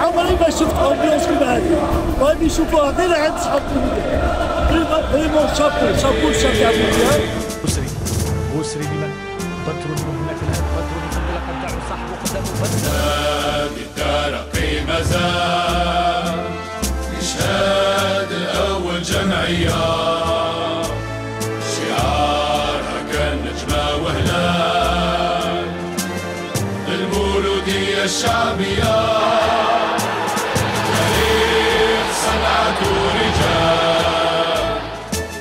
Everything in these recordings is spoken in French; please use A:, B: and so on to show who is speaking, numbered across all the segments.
A: عمري ما شفت امبيونس كيما هذه، وهذه يشوفوها غير عند صحاب المونديال. فريمون شابو شابو الشافعي المونديال.
B: بوسري لمن بدر من هناك الان بدر يقبل قدام صاحبه قدامه بدر.
C: نادي الترقي مازال يشهد اول جمعيه شعارها كان نجمه وهلال المولوديه الشعبيه تاريخ صنعت رجال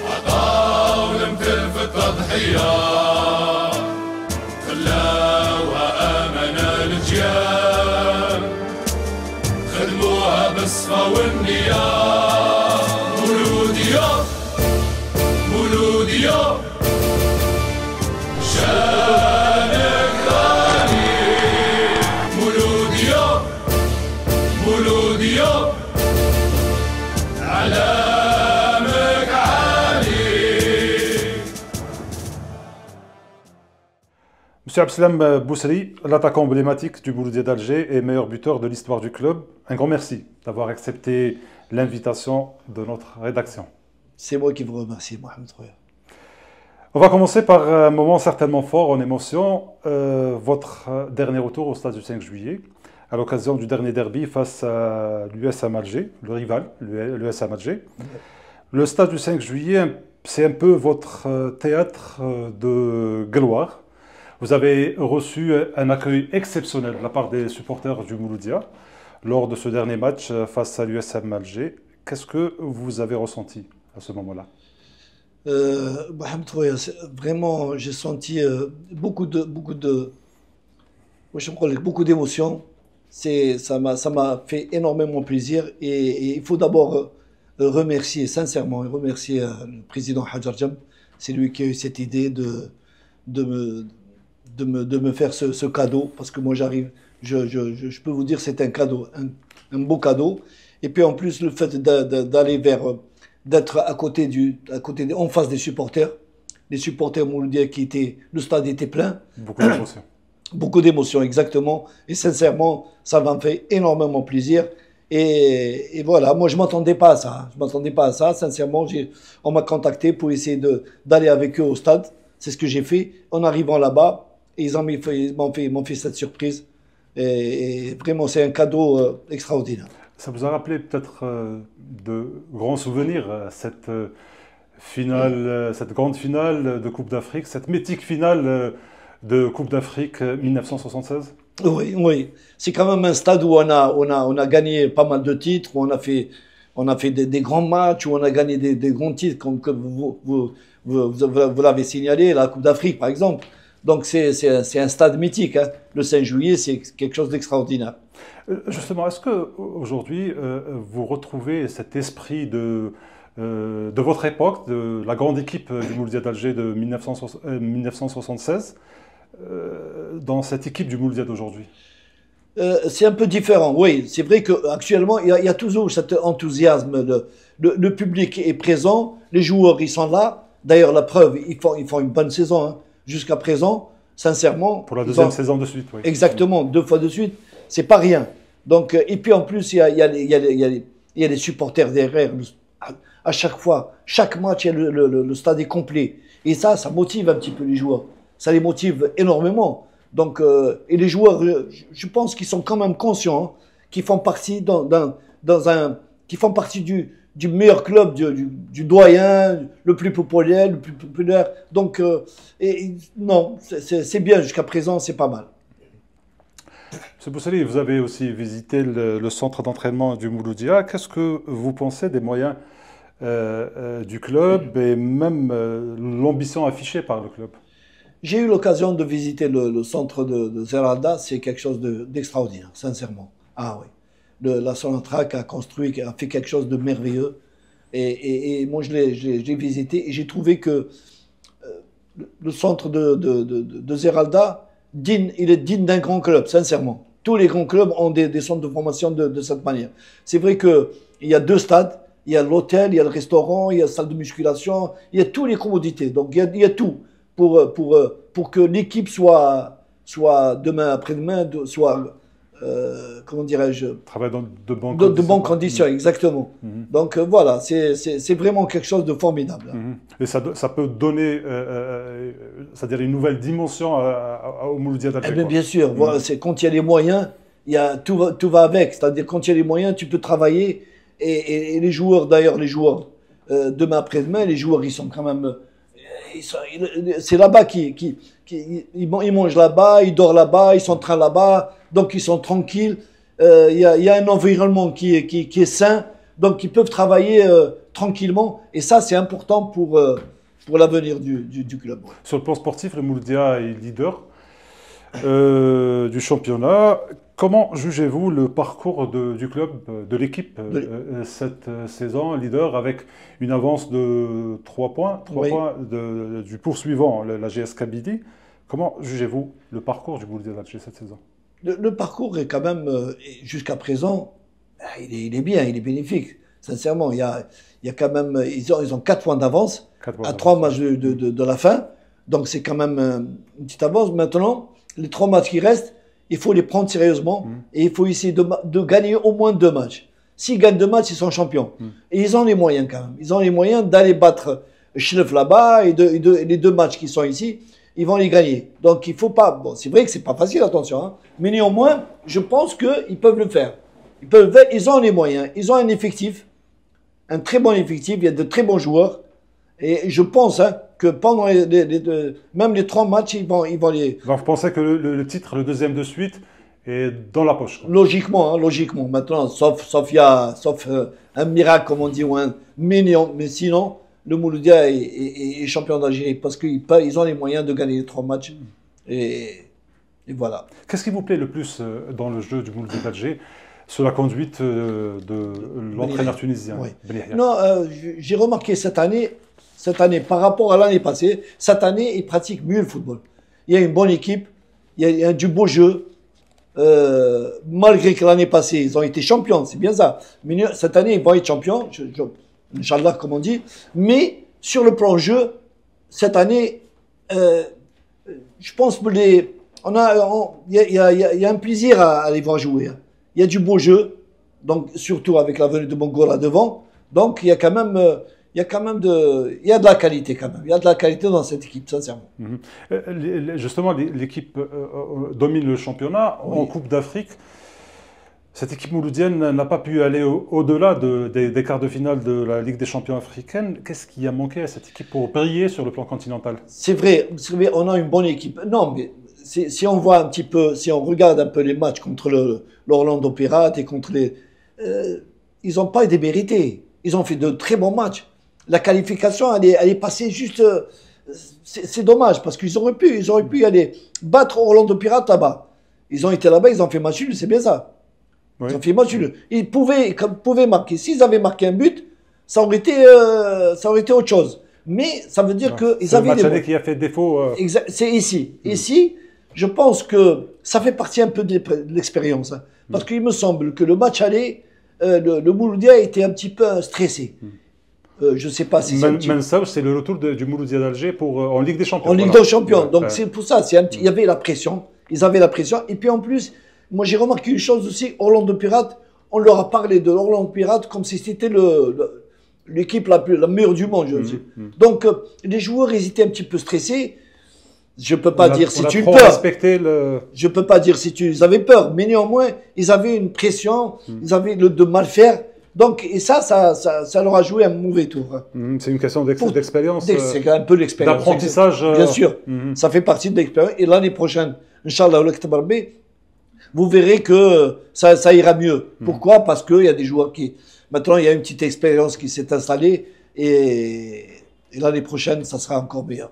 C: عطاو لمثل في التضحيه بالصفا والنية مولودية مولودية شانك غالي مولودية مولودية علامك عالي.
D: Monsieur Abdeslam Boussri, l'attaquant emblématique du Mouloudia d'Alger et meilleur buteur de l'histoire du club, un grand merci d'avoir accepté l'invitation de notre rédaction.
E: C'est moi qui vous remercie, Mohamed Roya.
D: On va commencer par un moment certainement fort en émotion, votre dernier retour au stade du 5 juillet, à l'occasion du dernier derby face à l'USM Alger, le rival, l'USM Alger. Le stade du 5 juillet, c'est un peu votre théâtre de gloire. Vous avez reçu un accueil exceptionnel de la part des supporters du Mouloudia lors de ce dernier match face à l'USM Alger. Qu'est-ce que vous avez ressenti à ce moment-là?
E: Vraiment, j'ai senti beaucoup d'émotions. Ça m'a fait énormément plaisir et il faut d'abord remercier sincèrement le président Hadjar Djem. C'est lui qui a eu cette idée de me faire ce cadeau, parce que moi j'arrive, je peux vous dire c'est un cadeau, un beau cadeau. Et puis en plus le fait d'aller d'être en face des supporters, les supporters mouloudiens le stade était plein.
D: Beaucoup d'émotions.
E: Beaucoup d'émotions, exactement. Et sincèrement, ça m'a fait énormément plaisir. Et voilà, moi je m'attendais pas à ça. Sincèrement, on m'a contacté pour essayer d'aller avec eux au stade. C'est ce que j'ai fait. En arrivant là-bas, ils m'ont fait cette surprise. Et vraiment, c'est un cadeau extraordinaire.
D: Ça vous a rappelé peut-être de grands souvenirs, cette finale, cette grande finale de Coupe d'Afrique, cette mythique finale de Coupe d'Afrique 1976?
E: Oui. C'est quand même un stade où on a gagné pas mal de titres, où on a fait des grands matchs, où on a gagné des grands titres, comme vous l'avez signalé, la Coupe d'Afrique par exemple. Donc c'est un stade mythique, hein. Le 5 juillet, c'est quelque chose d'extraordinaire.
D: Justement, est-ce qu'aujourd'hui, vous retrouvez cet esprit de votre époque, de la grande équipe du Mouloudia d'Alger de 1976, dans cette équipe du Mouloudia d'aujourd'hui?
E: C'est un peu différent, oui. C'est vrai qu'actuellement, il y a toujours cet enthousiasme. Le public est présent, les joueurs, ils sont là. D'ailleurs, la preuve, ils font une bonne saison, hein. Jusqu'à présent, sincèrement.
D: Pour la deuxième saison de suite, oui.
E: Exactement, 2 fois de suite, c'est pas rien. Donc, et puis en plus, il y a les supporters derrière. À chaque fois, chaque match, le stade est complet. Et ça motive un petit peu les joueurs. Ça les motive énormément. Donc, et les joueurs, je pense qu'ils sont quand même conscients, hein, qu'ils font partie qu'ils font partie du meilleur club, du doyen, le plus populaire, Donc, non, c'est bien jusqu'à présent, c'est pas mal.
D: M. Boussri, vous avez aussi visité le centre d'entraînement du Mouloudia. Qu'est-ce que vous pensez des moyens du club et même l'ambition affichée par le club?
E: J'ai eu l'occasion de visiter le centre de Zeralda, c'est quelque chose d'extraordinaire, sincèrement. Ah oui. La Sonatrach a fait quelque chose de merveilleux. Et moi, je l'ai visité et j'ai trouvé que le centre de Zeralda, il est digne d'un grand club, sincèrement. Tous les grands clubs ont des centres de formation de cette manière. C'est vrai qu'il y a 2 stades. Il y a l'hôtel, il y a le restaurant, il y a la salle de musculation, il y a toutes les commodités. Donc, il y a tout pour que l'équipe soit demain après-demain, soit comment dirais-je,
D: Travaille dans de bonnes
E: de
D: conditions.
E: bonnes conditions, exactement. Donc voilà, c'est vraiment quelque chose de formidable.
D: Et ça peut donner, c'est-à-dire une nouvelle dimension au Mouloudia d'Alger.
E: Eh bien, bien sûr, voilà, c'est quand il y a les moyens, tout va avec. C'est-à-dire quand il y a les moyens, tu peux travailler. Et les joueurs, d'ailleurs, demain après-demain, les joueurs, ils sont quand même... C'est là-bas ils mangent là-bas, ils dorment là-bas, ils s'entraînent là-bas, donc ils sont tranquilles. Il y a un environnement qui est sain, donc ils peuvent travailler tranquillement. Et ça, c'est important pour l'avenir du club.
D: Sur le plan sportif, le Mouloudia est leader du championnat. Comment jugez-vous le parcours du club, de l'équipe cette saison, leader, avec une avance de 3 points,
E: Oui.
D: du poursuivant, la GS Kabylie? Comment jugez-vous le parcours du Mouloudia d'Alger cette saison?
E: Le parcours est quand même, jusqu'à présent, il est bien, il est bénéfique. Sincèrement, il y a quand même, ils ont 4 points d'avance à 3 matchs de la fin. Donc c'est quand même une petite avance. Maintenant, les 3 matchs qui restent, il faut les prendre sérieusement et il faut essayer de gagner au moins 2 matchs. S'ils gagnent 2 matchs, ils sont champions. Et ils ont les moyens quand même. Ils ont les moyens d'aller battre Chlef là-bas et les 2 matchs qui sont ici, ils vont les gagner. Donc il faut pas... Bon, c'est vrai que c'est pas facile, attention. Hein, mais néanmoins, je pense qu'ils peuvent le faire. Ils ont les moyens. Ils ont un effectif, un très bon effectif. Il y a de très bons joueurs. Et je pense que pendant même les 3 matchs, ils vont les...
D: Donc vous pensez que le titre, le deuxième de suite, est dans la poche, quoi.
E: Logiquement, hein, logiquement. Maintenant, sauf un miracle, comme on dit, ou un mignon. Mais sinon, le Mouloudia est champion d'Algérie parce qu'ils ont les moyens de gagner les 3 matchs. Et voilà.
D: Qu'est-ce qui vous plaît le plus dans le jeu du Mouloudia d'Alger, sur la conduite de l'entraîneur tunisien?
E: Oui.
D: Ben Yahya.
E: Non, j'ai remarqué cette année, par rapport à l'année passée, cette année, ils pratiquent mieux le football. Il y a une bonne équipe, il y a du beau jeu. Malgré que l'année passée, ils ont été champions, c'est bien ça. Mais cette année, ils vont être champions, Inch'Allah, comme on dit. Mais sur le plan jeu, cette année, je pense que il y a un plaisir à les voir jouer. Il y a du beau jeu, donc surtout avec la venue de Mongola devant. Donc il y a quand même, il y a de la qualité quand même. Il y a de la qualité dans cette équipe, sincèrement.
D: Justement, l'équipe domine le championnat.
E: Oui.
D: En Coupe d'Afrique, cette équipe mouloudienne n'a pas pu aller au-delà des quarts de finale de la Ligue des champions africaine. Qu'est-ce qui a manqué à cette équipe pour briller sur le plan continental?
E: C'est vrai, on a une bonne équipe. Non, mais si on voit un petit peu, si on regarde un peu les matchs contre l'Orlando Pirates et contre ils n'ont pas été mérités. Ils ont fait de très bons matchs. La qualification, elle est passée juste... c'est dommage, parce qu'ils auraient pu aller battre Orlando Pirates là-bas. Ils ont été là-bas, ils ont fait match nul, c'est bien ça.
D: Oui.
E: Ils ont fait match nul. Ils pouvaient marquer. S'ils avaient marqué un but, ça aurait été autre chose. Mais ça veut dire qu'ils avaient...
D: C'est le match aller qui a fait défaut.
E: C'est ici. Ici, je pense que ça fait partie un peu de l'expérience. Hein. Parce qu'il me semble que le match aller, le Mouloudia était un petit peu stressé. Je ne sais pas si
D: Même ça, c'est le retour du Mouloudia d'Alger en Ligue des Champions.
E: En Ligue des Champions. Donc c'est pour ça, il y avait la pression. Ils avaient la pression. Et puis en plus, moi j'ai remarqué une chose aussi, Orlando Pirates, on leur a parlé de l'Orlando Pirates comme si c'était l'équipe la meilleure du monde. Donc les joueurs, ils étaient un petit peu stressés. Je peux pas dire si tu peur. Je peux pas dire si ils avaient peur, mais néanmoins, ils avaient une pression, ils avaient de mal faire. Donc, et ça leur a joué un mauvais tour.
D: C'est une question d'expérience.
E: C'est un peu l'expérience.
D: D'apprentissage.
E: Bien sûr. Ça fait partie de l'expérience. Et l'année prochaine, Inch'Allah, vous verrez que ça ira mieux. Pourquoi? Parce qu'il y a des joueurs qui... Maintenant, il y a une petite expérience qui s'est installée et l'année prochaine, ça sera encore meilleur.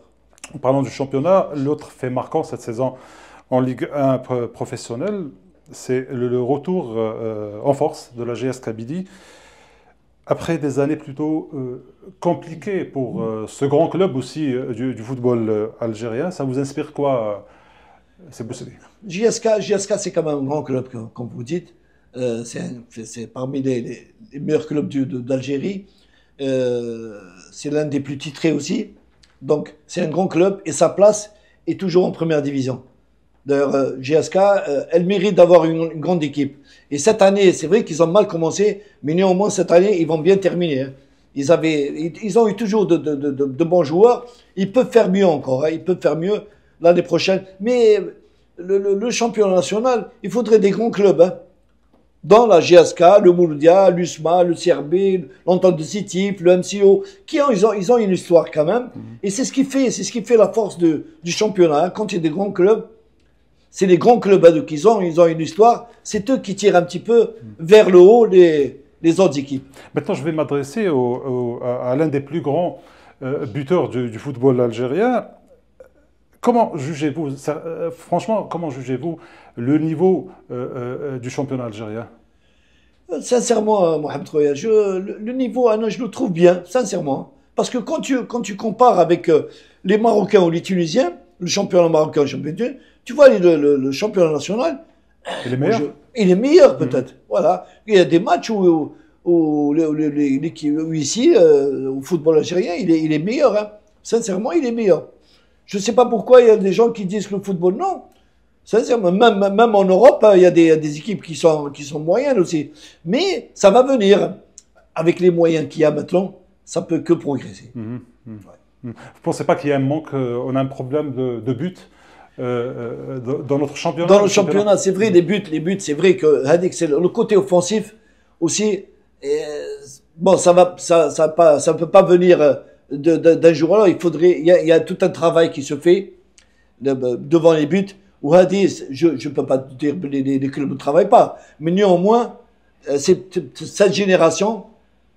D: Parlons du championnat, l'autre fait marquant cette saison en Ligue 1 professionnelle, c'est le retour en force de la GS Kabylie. Après des années plutôt compliquées pour ce grand club aussi du football algérien, ça vous inspire quoi, c'est Bousseli?
E: JSK, c'est quand même un grand club, comme vous dites. C'est parmi les meilleurs clubs d'Algérie. C'est l'un des plus titrés aussi. Donc, c'est un grand club et sa place est toujours en première division. D'ailleurs, GSK, elle mérite d'avoir une grande équipe. Et cette année, c'est vrai qu'ils ont mal commencé, mais néanmoins, cette année, ils vont bien terminer. Hein. Ils ont eu toujours de bons joueurs. Ils peuvent faire mieux encore. Hein. Ils peuvent faire mieux l'année prochaine. Mais le championnat national, il faudrait des grands clubs. Hein. Dans la GSK, le Mouloudia, l'USMA, le CRB, l'Entente de Sétif, le MCO, ils ont une histoire quand même. Et c'est ce qui fait la force du championnat. Hein. Quand il y a des grands clubs, c'est les grands clubs hein, ils ont une histoire. C'est eux qui tirent un petit peu vers le haut les autres équipes.
D: Maintenant, je vais m'adresser à l'un des plus grands buteurs du football algérien. Comment jugez-vous, franchement, comment jugez-vous le niveau du championnat algérien?
E: Sincèrement, Mohamed Troya, le niveau, je le trouve bien, sincèrement. Parce que quand tu compares avec les Marocains ou les Tunisiens, le championnat marocain, le championnat, tu vois le championnat national,
D: Il est meilleur.
E: il est meilleur peut-être. Voilà. Il y a des matchs où ici, au football algérien, il est meilleur. Hein. Sincèrement, il est meilleur. Je ne sais pas pourquoi il y a des gens qui disent que le football, non. Sincèrement, même en Europe, il y a des équipes qui sont moyennes aussi. Mais ça va venir. Avec les moyens qu'il y a maintenant, ça peut que progresser.
D: Vous ne pensez pas qu'il y a un manque, on a un problème de but dans notre championnat?
E: Dans le championnat, c'est vrai, les buts, c'est vrai que c'est le côté offensif aussi. Bon, ça ne peut pas venir d'un jour à l'autre. Il y a tout un travail qui se fait devant les buts. Ou Hadis, je ne peux pas dire que les clubs ne travaillent pas, mais néanmoins, cette génération,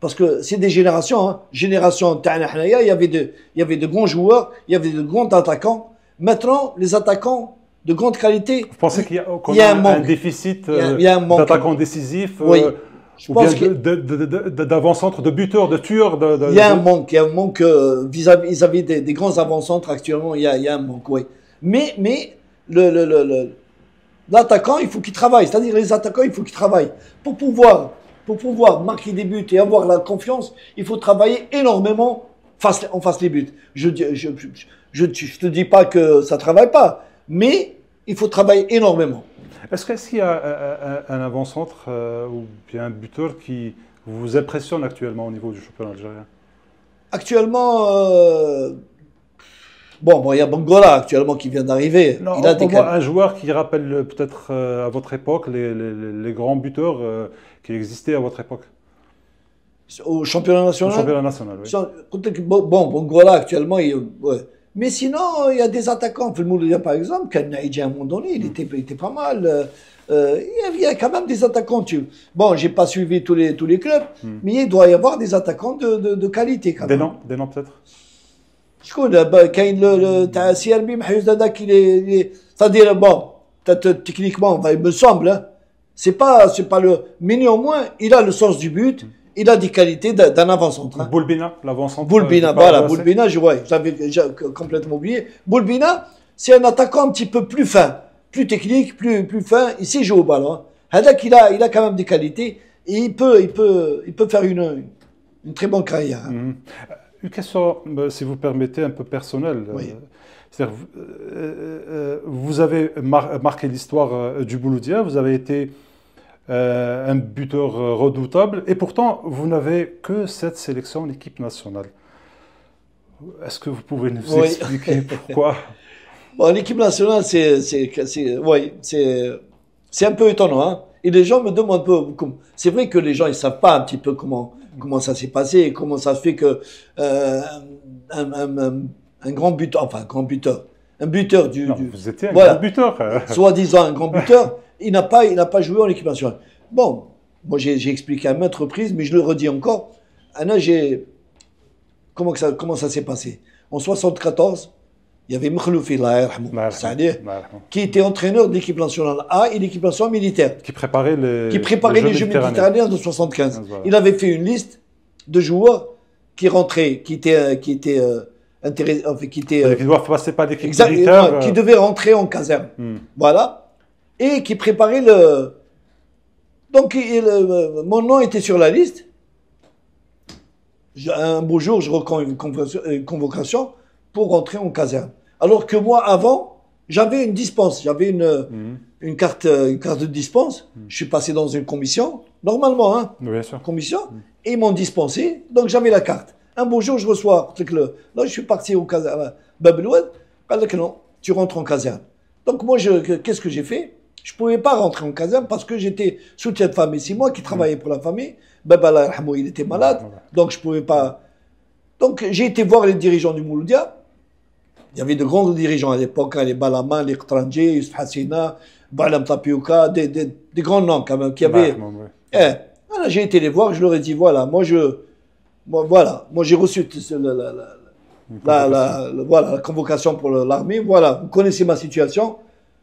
E: parce que c'est des générations, hein, génération Ta'anahnaya, il y avait de bons joueurs, il y avait de grands attaquants. Maintenant, les attaquants de grande qualité.
D: Vous pensez qu'il y a un déficit d'attaquants décisifs?
E: Oui.
D: Ou bien d'avant-centre, de buteurs, de tueurs
E: il y a un manque vis-à-vis des grands avant-centres actuellement, il y a un manque, oui. Mais l'attaquant, il faut qu'il travaille. C'est-à-dire les attaquants, il faut qu'ils travaillent. Pour pouvoir marquer des buts et avoir la confiance, il faut travailler énormément en face les buts. Je te dis pas que ça travaille pas, mais il faut travailler énormément.
D: Est-ce qu'il y a un avant-centre ou bien un buteur qui vous impressionne actuellement au niveau du championnat algérien?
E: Actuellement, il y a Bangola actuellement qui vient d'arriver.
D: Non, un joueur qui rappelle peut-être à votre époque les grands buteurs qui existaient à votre époque.
E: Au championnat national?
D: Au championnat national, oui.
E: Bangola actuellement, ouais. Mais sinon, il y a des attaquants. Le Mouloudia, par exemple, Kanaïdji à un moment donné, il était pas mal. Il y a quand même des attaquants. Bon, j'ai pas suivi tous les clubs, mais il doit y avoir des attaquants de qualité quand même.
D: Des noms peut-être.
E: Je connais, le CRB, c'est-à-dire, bon, peut-être techniquement, il me semble, hein, c'est pas le. Mais néanmoins, il a le sens du but. Il a des qualités d'un avant-centre. Hein.
D: Boulbina, l'avant-centre.
E: Boulbina, voilà, Boulbina, j'avais complètement oublié. Boulbina, c'est un attaquant un petit peu plus fin, plus technique, plus fin. Il sait jouer au ballon. Hadak, il a quand même des qualités et il peut faire une très bonne carrière. Hein.
D: Une question, si vous permettez, un peu personnelle.
E: Oui.
D: Vous avez marqué l'histoire du Mouloudia, vous avez été un buteur redoutable, et pourtant, vous n'avez que 7 sélections en équipe nationale. Est-ce que vous pouvez nous expliquer pourquoi?
E: Bon, l'équipe nationale, c'est un peu étonnant. Hein? Et les gens me demandent un peu. C'est vrai que les gens, ils savent pas un petit peu comment ça s'est passé, et comment ça se fait que un grand buteur, un buteur
D: vous étiez un grand buteur.
E: Soi-disant un grand buteur, il n'a pas joué en équipe nationale. Bon, moi j'ai expliqué à maintes reprises, mais je le redis encore. Anna, comment ça s'est passé? En 74, il y avait Mkhloufi, qui était entraîneur de l'équipe nationale A et l'équipe nationale militaire.
D: Qui préparait
E: les Jeux méditerranéens de 75. Voilà. Il avait fait une liste de joueurs qui rentraient, qui
D: doivent passer par l'équipe militaire.
E: Qui devaient rentrer en caserne. Voilà. Et qui préparait Donc, mon nom était sur la liste. Un beau jour, je reçois une convocation pour rentrer en caserne. Alors que moi, avant, J'avais une dispense, j'avais une carte de dispense. Je suis passé dans une commission, normalement, hein,
D: Bien sûr.
E: commission, et ils m'ont dispensé, donc j'avais la carte. Un beau jour, je reçois, là, je suis parti au caserne, Bab el-Oued, elle dit non, tu rentres en caserne. Donc moi, qu'est-ce que j'ai fait? Je ne pouvais pas rentrer en caserne parce que j'étais soutien de famille. C'est moi qui travaillais pour la famille. Baba Allah yarhamou, il était malade, donc je ne pouvais pas. Donc j'ai été voir les dirigeants du Mouloudia. Il y avait de grands dirigeants à l'époque, hein, les Balama, les Qtrandji, Yusuf Hassina, Balam Tapioka, des grands noms quand même qui avaient. Voilà, j'ai été les voir, je leur ai dit voilà, moi j'ai reçu la convocation pour l'armée, voilà, vous connaissez ma situation,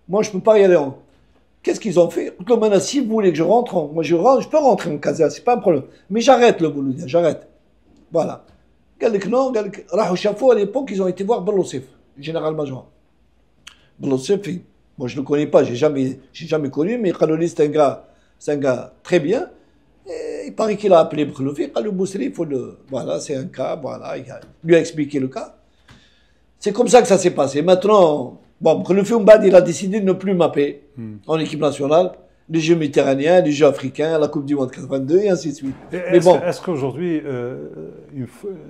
E: moi je ne peux pas y aller. Qu'est-ce qu'ils ont fait? Maintenant, si vous voulez que je rentre, moi je peux rentrer en caserne, c'est pas un problème. Mais j'arrête le boulot, j'arrête. Voilà. Non, Rahou Chafou, à l'époque, ils ont été voir Belossif, général-major. Belossif, moi je ne le connais pas, j'ai jamais connu, mais Khaloli, c'est un gars très bien. Et il paraît qu'il a appelé Belossif, Khalou Boussri, voilà, c'est un cas, voilà, il lui a expliqué le cas. C'est comme ça que ça s'est passé. Maintenant, bon, le Foumbad, il a décidé de ne plus m'appeler en équipe nationale. Les Jeux méditerranéens, les Jeux africains, la Coupe du Monde 82 et ainsi de suite.
D: Mais bon. Est-ce qu'aujourd'hui,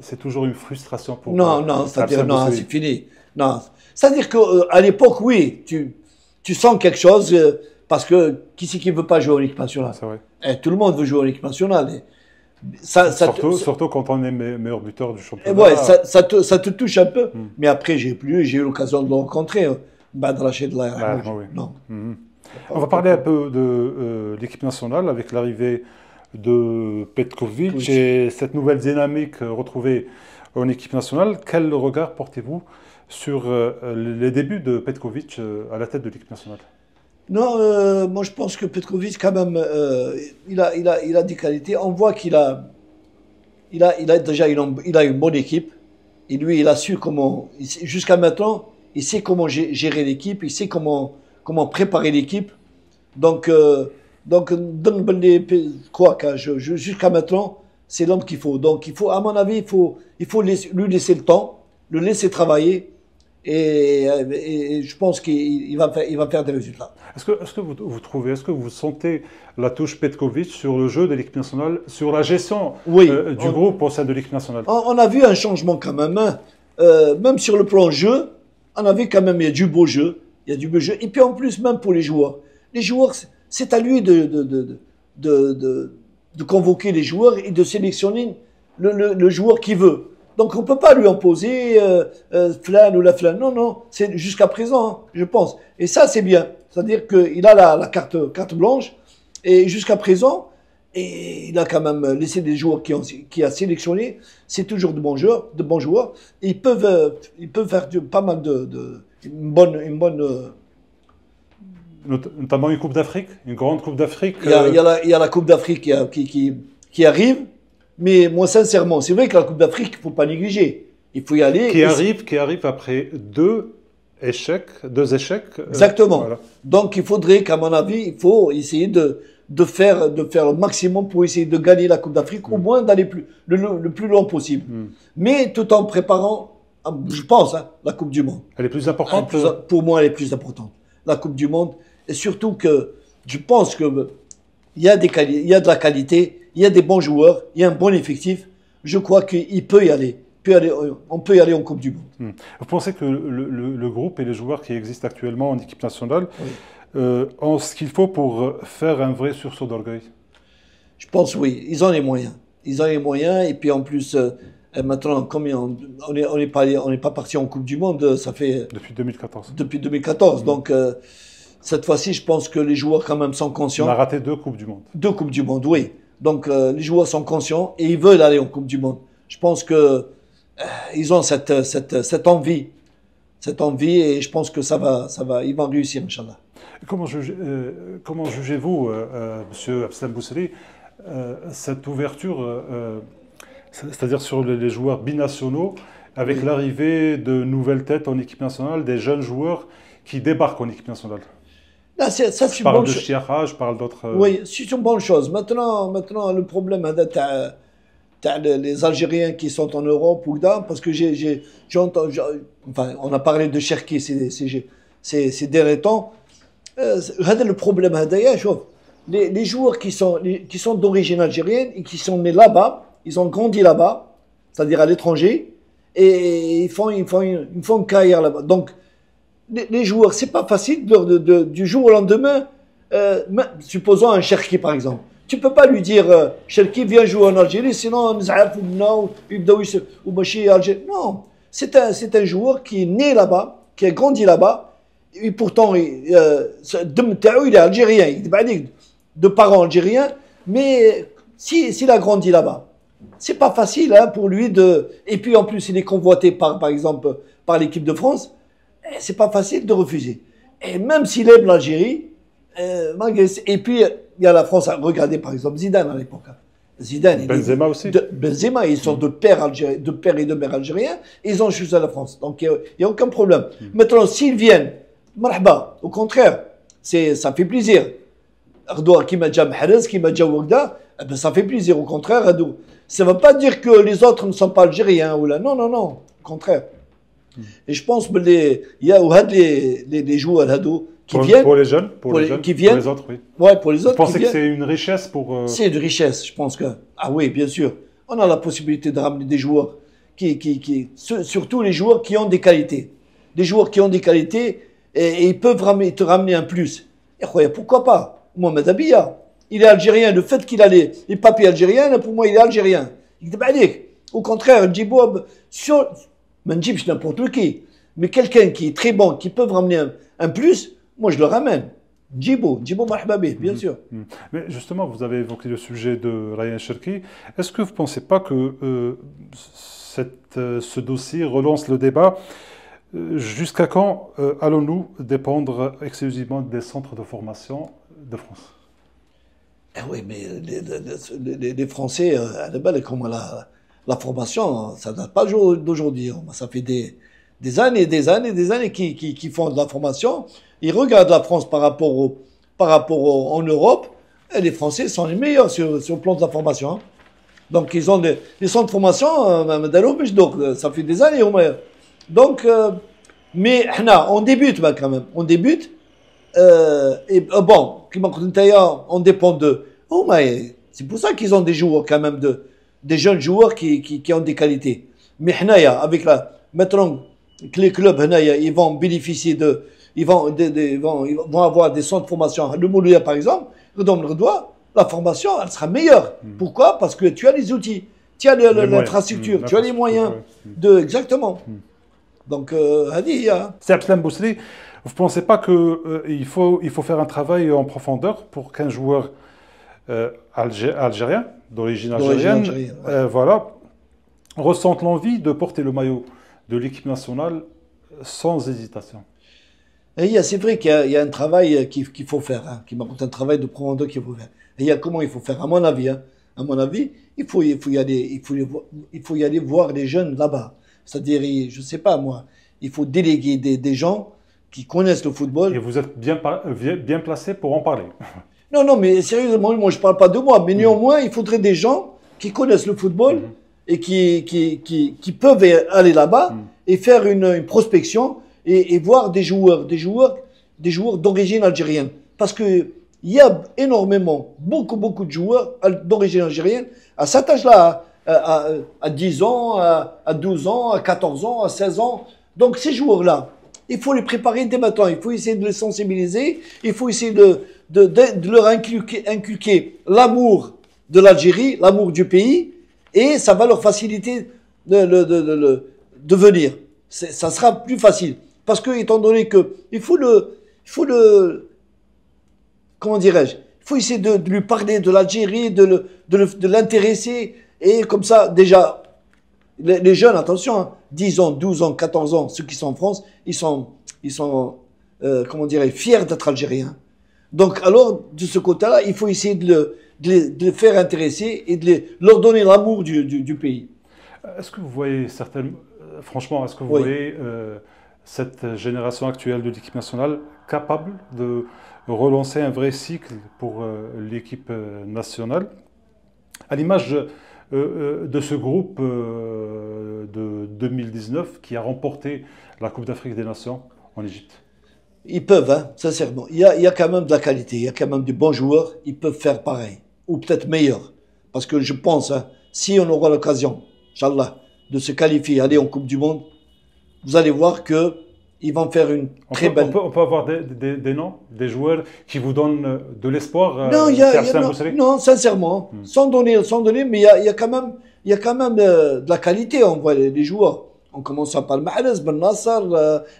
D: c'est toujours une frustration pour
E: Non, c'est-à-dire, non, c'est fini. Non. C'est-à-dire qu'à l'époque, oui, tu sens quelque chose parce que qui c'est qui ne veut pas jouer en équipe nationale?
D: C'est vrai.
E: Et tout le monde veut jouer en équipe nationale.
D: Surtout quand on est meilleur buteur du championnat.
E: Ouais, ça te touche un peu. Mais après, j'ai eu l'occasion de le rencontrer. Bad Rachid, là, non.
D: On va parler un peu de l'équipe nationale avec l'arrivée de Petkovic et cette nouvelle dynamique retrouvée en équipe nationale. Quel regard portez-vous sur les débuts de Petkovic à la tête de l'équipe nationale?
E: Non, moi je pense que Petkovic, quand même, il a des qualités. On voit qu'il a déjà une bonne équipe. Et lui, il a su comment, jusqu'à maintenant, il sait comment gérer l'équipe, il sait comment préparer l'équipe. Donc jusqu'à maintenant, c'est l'homme qu'il faut. Donc, à mon avis, il faut lui laisser le temps, le laisser travailler. Et je pense qu'il va faire des résultats.
D: Est-ce que vous sentez la touche Petkovic sur le jeu de l'équipe nationale, sur la gestion du groupe au sein de l'équipe nationale?
E: On a vu un changement quand même. Hein. Même sur le plan jeu, on a vu quand même, il y a du beau jeu. Il y a du beau jeu. Et puis en plus, même pour les joueurs. Les joueurs, c'est à lui de convoquer les joueurs et de sélectionner le joueur qu'il veut. Donc on ne peut pas lui imposer flan ou la flan. Non, c'est jusqu'à présent, hein, je pense. Et ça, c'est bien. C'est-à-dire qu'il a la carte blanche. Et jusqu'à présent, et il a quand même laissé des joueurs qui a sélectionné. C'est toujours de bons joueurs. Et ils peuvent faire pas mal une bonne
D: notamment une Coupe d'Afrique, une grande Coupe d'Afrique.
E: Il y a la Coupe d'Afrique qui arrive. Mais moi, sincèrement, c'est vrai que la Coupe d'Afrique, il ne faut pas négliger. Il faut y aller.
D: Qui arrive après deux échecs.
E: Exactement.
D: Voilà.
E: Donc, il faudrait qu'à mon avis, il faut essayer de faire le maximum pour essayer de gagner la Coupe d'Afrique, au moins d'aller le plus loin possible. Mais tout en préparant, je pense, hein, la Coupe du Monde.
D: Elle est plus importante
E: pour moi, elle est plus importante. La Coupe du Monde. Et surtout que je pense qu'il y a de la qualité. Il y a des bons joueurs, il y a un bon effectif. Je crois qu'il peut y aller. On peut y aller en Coupe du Monde.
D: Vous pensez que le groupe et les joueurs qui existent actuellement en équipe nationale ont ce qu'il faut pour faire un vrai sursaut d'orgueil?
E: Je pense oui. Ils ont les moyens. Et puis en plus, maintenant, comme on n'est pas parti en Coupe du Monde, ça fait...
D: Depuis 2014.
E: Depuis 2014. Donc, cette fois-ci, je pense que les joueurs quand même sont conscients.
D: On a raté 2 Coupes du Monde.
E: 2 Coupes du Monde, oui. Donc les joueurs sont conscients et ils veulent aller en Coupe du Monde. Je pense que ils ont cette envie et je pense que ils vont réussir, Inch'Allah.
D: Comment jugez-vous, Monsieur Abdeslam Boussri, cette ouverture, c'est-à-dire sur les joueurs binationaux, avec l'arrivée de nouvelles têtes en équipe nationale, des jeunes joueurs qui débarquent en équipe nationale?
E: Là,
D: je parle de Chiara, je parle d'autres...
E: Oui, c'est une bonne chose. Maintenant le problème, t'as les Algériens qui sont en Europe, parce que j'ai entendu... Enfin, on a parlé de Cherki, ces derniers temps. Le problème, les joueurs qui sont d'origine algérienne et qui sont nés là-bas, ils ont grandi là-bas, c'est-à-dire à l'étranger, et ils font une carrière là-bas. Donc, les joueurs, c'est pas facile du jour au lendemain. Supposons un Cherki par exemple. Tu peux pas lui dire Cherki viens jouer en Algérie, sinon non, c'est un joueur qui est né là-bas, qui a grandi là-bas, et pourtant il est algérien, il est de parents algériens, mais s'il a grandi là-bas, c'est pas facile hein, pour lui de. Et puis en plus, il est convoité par exemple par l'équipe de France. C'est pas facile de refuser. Et même s'il aime l'Algérie, et puis il y a la France à regarder par exemple Zidane à l'époque. Zidane,
D: Benzema aussi.
E: Benzema, ils sont de père et de mère algériens, et ils ont choisi la France. Donc il n'y a aucun problème. Maintenant, s'ils viennent, marhaba, au contraire, ça fait plaisir. Ardoua qui m'a déjà Mahrez, qui m'a déjà Wagda, ça fait plaisir. Au contraire, ça ne veut pas dire que les autres ne sont pas algériens ou là. Non, non, non, au contraire. Et je pense que il y a les joueurs qui viennent.
D: Pour les jeunes,
E: qui viennent.
D: Pour les autres, oui.
E: Ouais, pour les autres.
D: Vous pensez que c'est une richesse pour.
E: C'est une richesse, je pense que. Ah oui, bien sûr. On a la possibilité de ramener des joueurs surtout les joueurs qui ont des qualités. Des joueurs qui ont des qualités et ils peuvent te ramener un plus. Et pourquoi pas? Mohamed Abia, il est algérien. Le fait qu'il a les papiers algériens, pour moi, il est algérien. Au contraire, Djibo, Mandjib, n'importe qui. Mais quelqu'un qui est très bon, qui peut ramener un plus, moi je le ramène. Djibo Mahbabi, bien sûr.
D: Mais justement, vous avez évoqué le sujet de Ryan Cherki. Est-ce que vous ne pensez pas que ce dossier relance le débat? Jusqu'à quand allons-nous dépendre exclusivement des centres de formation de France?
E: Oui, mais les Français, à la base, comme la formation, ça ne date pas d'aujourd'hui. Ça fait des années et des années qui font de la formation. Ils regardent la France par rapport en Europe. Et les Français sont les meilleurs sur le plan de la formation. Hein. Donc, ils ont des centres de formation, donc ça fait des années au moins. Donc, mais on débute quand même. On débute. Et bon, on dépend de. Oh, mais c'est pour ça qu'ils ont des joueurs quand même, des jeunes joueurs qui ont des qualités. Mais avec maintenant que les clubs ils vont bénéficier ils vont avoir des centres de formation. Le Moulouya par exemple, la formation elle sera meilleure. Pourquoi? Parce que tu as les outils, tu as l'infrastructure, tu as les moyens exactement. Donc,
D: C'est Abdeslam Boussery. Vous ne pensez pas qu'il faut faire un travail en profondeur pour qu'un joueur algérien, d'origine algérienne, voilà, ressente l'envie de porter le maillot de l'équipe nationale sans hésitation?
E: C'est vrai qu'il y a un travail qu'il faut faire, hein, un travail de profondeur qu'il faut faire. Et comment il faut faire? À mon avis, il faut y aller voir les jeunes là-bas. C'est-à-dire, je ne sais pas moi, il faut déléguer des gens qui connaissent le football.
D: Et vous êtes bien placé pour en parler.
E: Non, mais sérieusement, moi je ne parle pas de moi, mais néanmoins, il faudrait des gens qui connaissent le football et qui peuvent aller là-bas et faire une prospection et voir des joueurs d'origine algérienne. Parce que il y a énormément, beaucoup de joueurs d'origine algérienne à cet âge-là, à 10 ans, à 12 ans, à 14 ans, à 16 ans. Donc ces joueurs-là, il faut les préparer dès maintenant. Il faut essayer de les sensibiliser. Il faut essayer de leur inculquer l'amour de l'Algérie, l'amour du pays, et ça va leur faciliter de venir. Ça sera plus facile. Parce que, étant donné que, comment dirais-je, il faut essayer de lui parler de l'Algérie, de l'intéresser, et comme ça, déjà, les jeunes, attention, hein, 10 ans, 12 ans, 14 ans, ceux qui sont en France, ils sont comment dirais, fiers d'être algériens. Donc, alors, de ce côté-là, il faut essayer de les faire intéresser et leur donner l'amour du pays.
D: Est-ce que vous voyez franchement, est-ce que vous voyez cette génération actuelle de l'équipe nationale capable de relancer un vrai cycle pour l'équipe nationale, à l'image de ce groupe de 2019 qui a remporté la Coupe d'Afrique des Nations en Égypte?
E: Ils peuvent, hein, sincèrement. Il y a quand même de la qualité, il y a quand même de bons joueurs, ils peuvent faire pareil, ou peut-être meilleur. Parce que je pense, hein, si on aura l'occasion, Inch'Allah, de se qualifier, aller en Coupe du Monde, vous allez voir que ils vont faire une très belle...
D: On peut avoir des noms, des joueurs qui vous donnent de l'espoir.
E: Non, non, sincèrement, sans donner, mais il y a quand même, de la qualité, on voit les joueurs. On commence par Mahrez, Ben Nasser,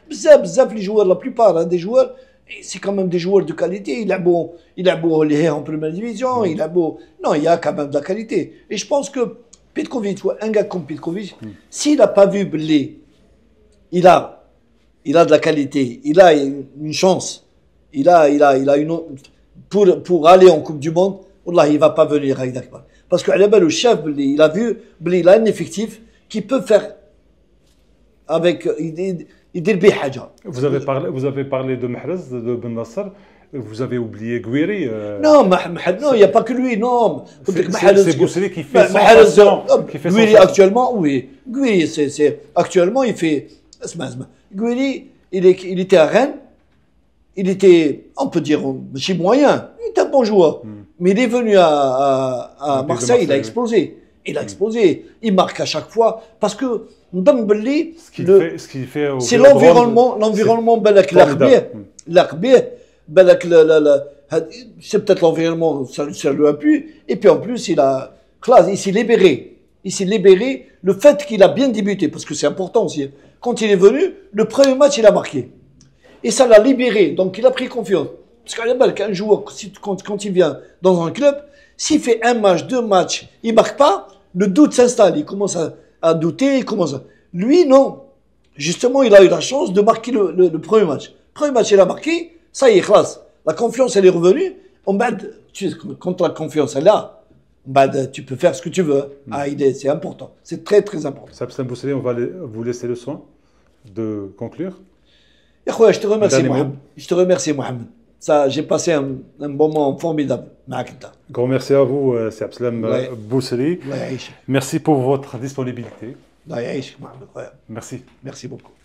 E: bzaf les joueurs, la plupart des joueurs, c'est quand même des joueurs de qualité. Il a beau en première division, non, il y a quand même de la qualité. Et je pense que Petkovic, un gars comme Petkovic, s'il n'a pas vu Blé, il a de la qualité, il a une chance, il a une pour aller en Coupe du Monde. Wallah, il va pas venir avec Dakar. Parce que le chef, il a vu, il a un effectif qui peut faire avec
D: Vous avez parlé de Mahrez, de Ben Nasser. Vous avez oublié Gouiri.
E: Non, il n'y a pas que lui, non.
D: C'est Bousselé qui fait
E: Gouiri actuellement, oui. Gouiri, actuellement, il fait... Gouiri, il était à Rennes. Il était, on peut dire, chez moyen. Il était un bon joueur. Mais il est venu à Marseille, il a explosé. Il a explosé. Il marque à chaque fois. Parce que Ndambeli, c'est l'environnement, c'est peut-être l'environnement, ça lui a plu. Et puis en plus, il s'est libéré. Il s'est libéré. Le fait qu'il a bien débuté, parce que c'est important aussi. Quand il est venu, le premier match, il a marqué. Et ça l'a libéré. Donc il a pris confiance. Parce qu'un joueur, quand il vient dans un club, s'il fait un match, deux matchs, il marque pas, le doute s'installe. Il commence à douter, Lui, non. Justement, il a eu la chance de marquer le premier match. Premier match, il a marqué, ça y est, classe. La confiance, elle est revenue. Quand la confiance est là, tu peux faire ce que tu veux. C'est important. C'est très, très important.
D: Sabstan Bousselé, on va vous laisser le soin de conclure.
E: Je te remercie, Mohamed. Mohamed. J'ai passé un bon moment formidable.
D: Grand merci à vous, Sabstan Bousselé. Merci pour votre disponibilité.
E: Merci.
D: Merci.
E: Merci beaucoup.